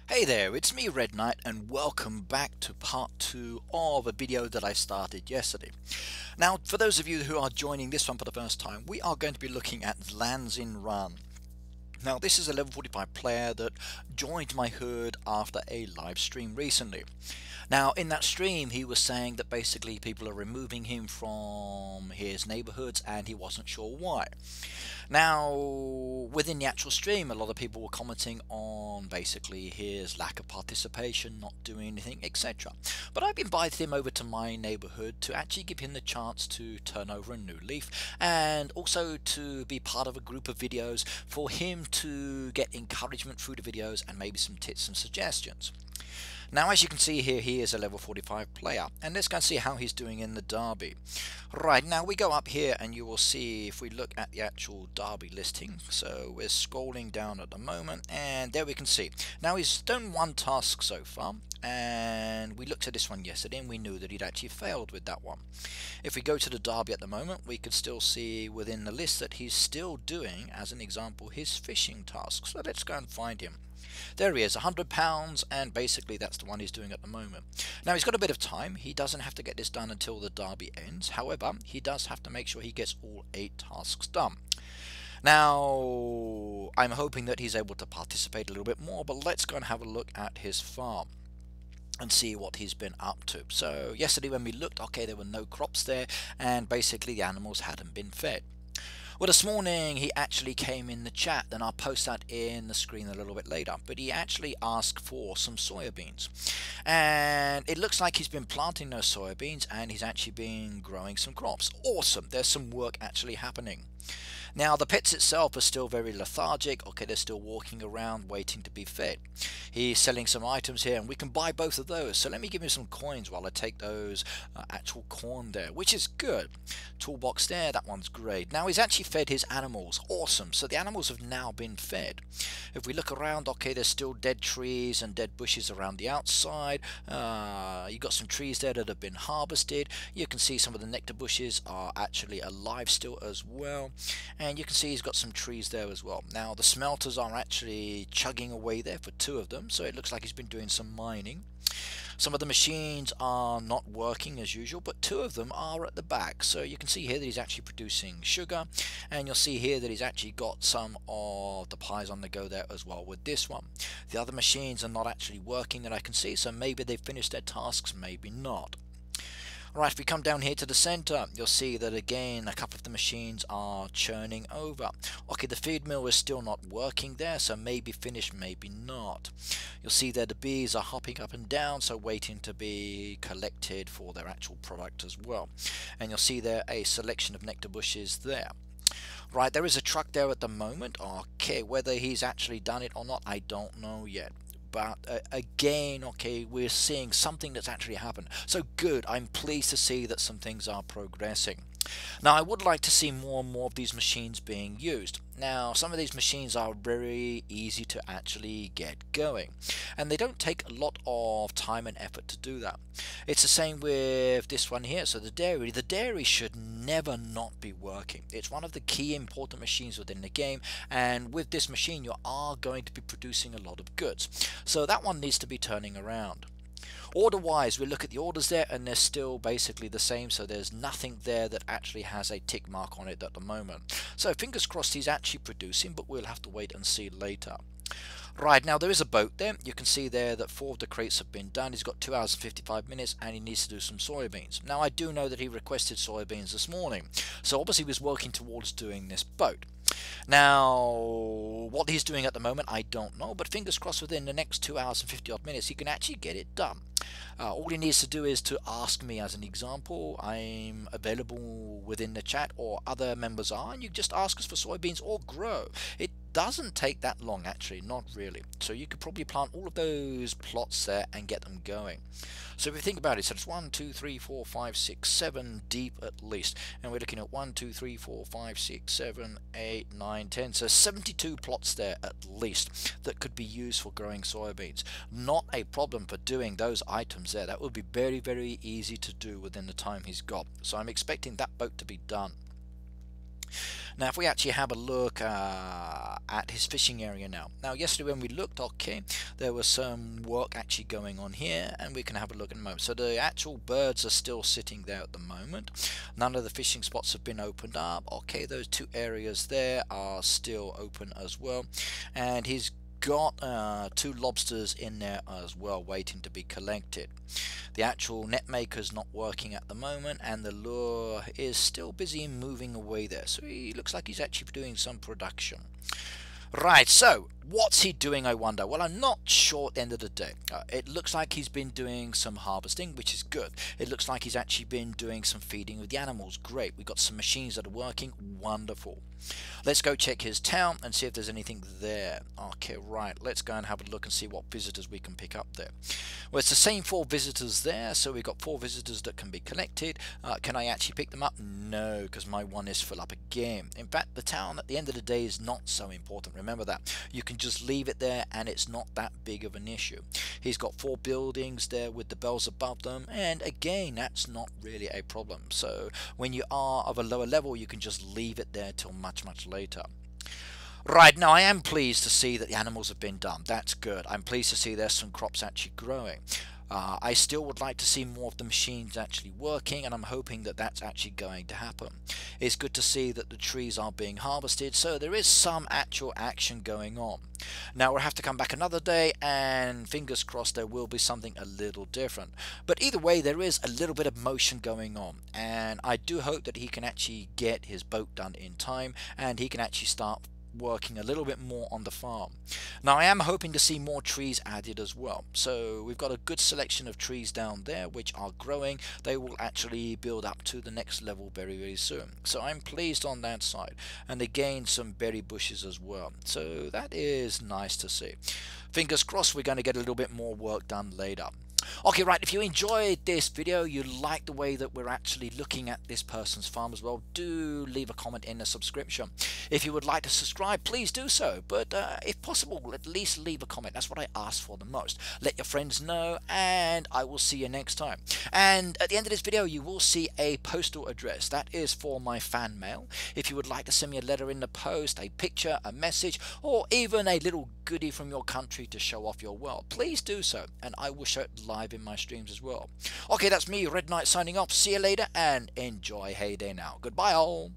Hey there, it's me Red Knight and welcome back to part 2 of a video that I started yesterday. Now for those of you who are joining this one for the first time, we are going to be looking at LanZinRun. Now this is a level 45 player that joined my herd after a live stream recently. Now in that stream he was saying that basically people are removing him from his neighborhoods and he wasn't sure why. Now within the actual stream a lot of people were commenting on basically his lack of participation, not doing anything, etc. But I've invited him over to my neighborhood to actually give him the chance to turn over a new leaf and also to be part of a group of videos for him to get encouragement through the videos and maybe some tips and suggestions. Now as you can see here, he is a level 45 player, and let's go and see how he's doing in the derby. Right, now we go up here and you will see if we look at the actual derby listing. So we're scrolling down at the moment and there we can see. Now he's done one task so far, and we looked at this one yesterday and we knew that he'd actually failed with that one. If we go to the derby at the moment, we could still see within the list that he's still doing, as an example, his fishing task. So let's go and find him. There he is, £100, and basically that's the one he's doing at the moment. Now he's got a bit of time. He doesn't have to get this done until the derby ends. However, he does have to make sure he gets all 8 tasks done. Now I'm hoping that he's able to participate a little bit more, but let's go and have a look at his farm and see what he's been up to. So yesterday when we looked, okay, there were no crops there and basically the animals hadn't been fed. Well, this morning he actually came in the chat, then I'll post that in the screen a little bit later, but he actually asked for some soybeans, and it looks like he's been planting those soybeans and he's actually been growing some crops. Awesome, there's some work actually happening. Now the pets itself are still very lethargic. Okay, they're still walking around waiting to be fed. He's selling some items here and we can buy both of those. So let me give him some coins while I take those actual corn there, which is good. Toolbox there, that one's great. Now he's actually fed his animals. Awesome. So the animals have now been fed. If we look around, okay, there's still dead trees and dead bushes around the outside. You've got some trees there that have been harvested. You can see some of the nectar bushes are actually alive still as well. And you can see he's got some trees there as well. Now the smelters are actually chugging away there for 2 of them, so it looks like he's been doing some mining. Some of the machines are not working as usual, but 2 of them are at the back. So you can see here that he's actually producing sugar, and you'll see here that he's actually got some of the pies on the go there as well with this one. The other machines are not actually working that I can see, so maybe they've finished their tasks, maybe not. Right, if we come down here to the center, you'll see that again a couple of the machines are churning over. Okay, the feed mill is still not working there, so maybe finished, maybe not. You'll see there the bees are hopping up and down, so waiting to be collected for their actual product as well. And you'll see there a selection of nectar bushes there. Right, there is a truck there at the moment. Okay, whether he's actually done it or not, I don't know yet. But again, okay, we're seeing something that's actually happened. So good, I'm pleased to see that some things are progressing. Now I would like to see more and more of these machines being used. Now some of these machines are very easy to actually get going, and they don't take a lot of time and effort to do that. It's the same with this one here. So the dairy should never not be working. It's one of the key important machines within the game, and with this machine you are going to be producing a lot of goods. So that one needs to be turning around. Order wise, we look at the orders there and they're still basically the same, so there's nothing there that actually has a tick mark on it at the moment. So fingers crossed he's actually producing, but we'll have to wait and see later. Right, now there is a boat there. You can see there that 4 of the crates have been done. He's got 2 hours and 55 minutes and he needs to do some soybeans. Now I do know that he requested soybeans this morning, so obviously he was working towards doing this boat. Now what he's doing at the moment I don't know, but fingers crossed within the next 2 hours and 50 odd minutes he can actually get it done. All he needs to do is to ask me as an example. I'm available within the chat, or other members are, and you just ask us for soybeans or grow. It doesn't take that long actually, not really. So you could probably plant all of those plots there and get them going. So if you think about it, so it's 1, 2, 3, 4, 5, 6, 7 deep at least, and we're looking at 1, 2, 3, 4, 5, 6, 7, 8, 9, 10, so 72 plots there at least that could be used for growing soybeans. Not a problem for doing those items there. That would be very, very easy to do within the time he's got. So I'm expecting that boat to be done. Now, if we actually have a look at his fishing area now. Now, yesterday when we looked, okay, there was some work actually going on here, and we can have a look in a moment. So the actual birds are still sitting there at the moment. None of the fishing spots have been opened up. Okay, those two areas there are still open as well. And he's got two lobsters in there as well waiting to be collected. The actual net maker's not working at the moment, and the lure is still busy moving away there, so he looks like he's actually doing some production. Right, so what's he doing, I wonder? Well, I'm not sure at the end of the day. It looks like he's been doing some harvesting, which is good. It looks like he's actually been doing some feeding with the animals. Great. We've got some machines that are working. Wonderful. Let's go check his town and see if there's anything there. Okay, right. Let's go and have a look and see what visitors we can pick up there. Well, it's the same 4 visitors there, so we've got 4 visitors that can be collected. Can I actually pick them up? No, because my one is full up again. In fact, the town at the end of the day is not so important. Remember that. You can just leave it there and it's not that big of an issue. He's got 4 buildings there with the bells above them, and again, that's not really a problem. So when you are of a lower level, you can just leave it there till much later. Right, now I am pleased to see that the animals have been done. That's good. I'm pleased to see there's some crops actually growing. I still would like to see more of the machines actually working, and I'm hoping that that's actually going to happen. It's good to see that the trees are being harvested, so there is some actual action going on. Now we'll have to come back another day, and fingers crossed there will be something a little different. But either way, there is a little bit of motion going on, and I do hope that he can actually get his boat done in time, and he can actually start working a little bit more on the farm. Now I am hoping to see more trees added as well. So we've got a good selection of trees down there which are growing. They will actually build up to the next level very soon. So I'm pleased on that side. And again, some berry bushes as well. So that is nice to see. Fingers crossed we're going to get a little bit more work done later. Okay, right, if you enjoyed this video, you like the way that we're actually looking at this person's farm as well, do leave a comment in the subscription. If you would like to subscribe, please do so, but if possible, at least leave a comment. That's what I ask for the most. Let your friends know, and I will see you next time. And at the end of this video, you will see a postal address. That is for my fan mail. If you would like to send me a letter in the post, a picture, a message, or even a little goodie from your country to show off your world, please do so, and I will show it live in my streams as well. Okay, that's me, Red Knight, signing off. See you later, and enjoy Hay Day now. Goodbye all.